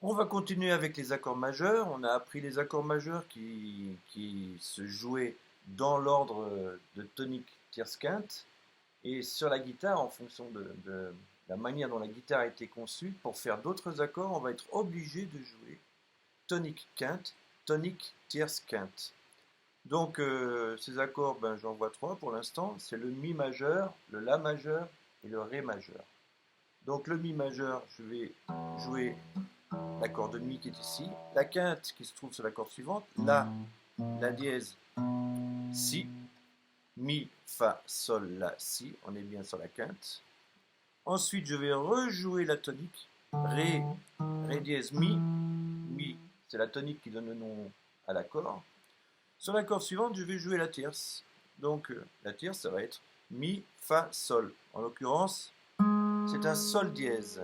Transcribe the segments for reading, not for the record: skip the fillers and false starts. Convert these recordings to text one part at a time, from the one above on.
On va continuer avec les accords majeurs. On a appris les accords majeurs qui se jouaient dans l'ordre de tonique, tierce, quinte. Et sur la guitare, en fonction de la manière dont la guitare a été conçue, pour faire d'autres accords, on va être obligé de jouer tonique, quinte, tonique, tierce, quinte. Donc ces accords, j'en vois trois pour l'instant. C'est le mi majeur, le la majeur et le ré majeur. Donc le mi majeur, je vais jouer l'accord de mi qui est ici, la quinte qui se trouve sur la corde suivante, la dièse, si, mi, fa, sol, la, si, on est bien sur la quinte. Ensuite, je vais rejouer la tonique, ré, ré dièse, mi, c'est la tonique qui donne le nom à l'accord. Sur la corde suivante, je vais jouer la tierce. Donc la tierce, ça va être mi, fa, sol. En l'occurrence, c'est un sol dièse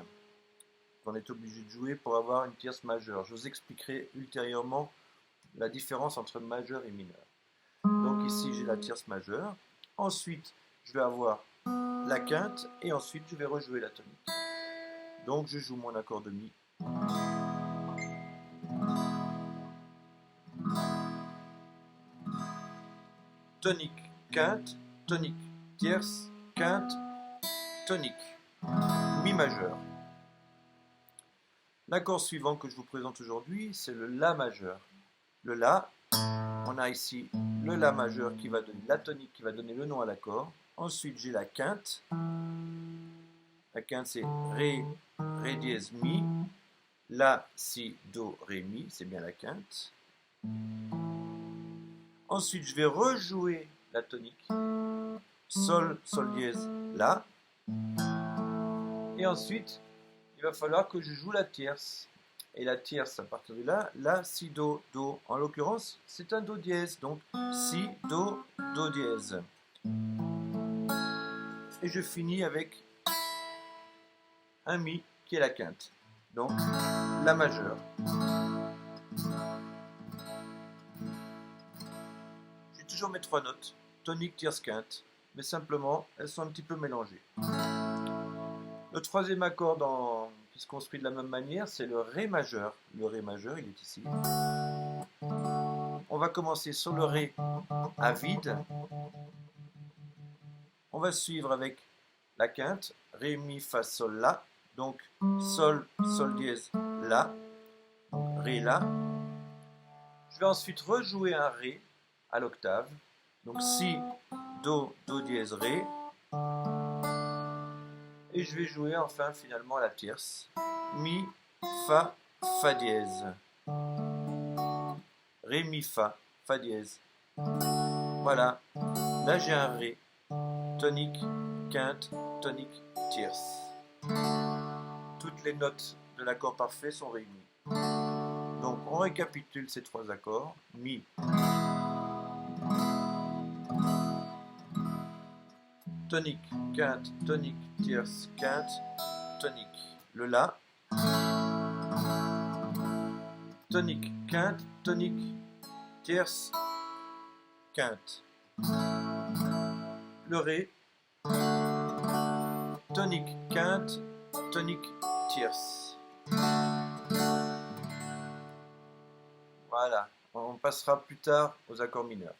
qu'on est obligé de jouer pour avoir une tierce majeure. Je vous expliquerai ultérieurement la différence entre majeur et mineur. Donc ici, j'ai la tierce majeure. Ensuite, je vais avoir la quinte et ensuite, je vais rejouer la tonique. Donc, je joue mon accord de mi. Tonique, quinte, tonique, tierce, quinte, tonique, mi majeur. L'accord suivant que je vous présente aujourd'hui, c'est le la majeur. Le la, on a ici le la majeur qui va donner la tonique qui va donner le nom à l'accord. Ensuite, j'ai la quinte. La quinte, c'est ré, ré dièse, mi. La, si, do, ré, mi, c'est bien la quinte. Ensuite, je vais rejouer la tonique. Sol, sol dièse, la. Et ensuite, il va falloir que je joue la tierce. Et la tierce, à partir de là, la, si, do, do. En l'occurrence, c'est un do dièse. Donc, si, do, do dièse. Et je finis avec un mi qui est la quinte. Donc, la majeure. J'ai toujours mes trois notes, tonique, tierce, quinte. Mais simplement, elles sont un petit peu mélangées. Le troisième accord qui se construit de la même manière, c'est le ré majeur. Le ré majeur, il est ici. On va commencer sur le ré à vide. On va suivre avec la quinte, ré, mi, fa, sol, la. Donc sol, sol dièse, la. Donc, ré, la. Je vais ensuite rejouer un ré à l'octave. Donc si, do, do dièse, ré. Et je vais jouer enfin finalement la tierce. Mi, fa, fa dièse. Ré, mi, fa, fa dièse. Voilà. Là j'ai un ré. Tonique, quinte, tonique, tierce. Toutes les notes de l'accord parfait sont réunies. Donc on récapitule ces trois accords. Mi. Tonique, quinte, tonique, tierce, quinte, tonique. Le la. Tonique, quinte, tonique, tierce, quinte. Le ré. Tonique, quinte, tonique, tierce. Voilà. On passera plus tard aux accords mineurs.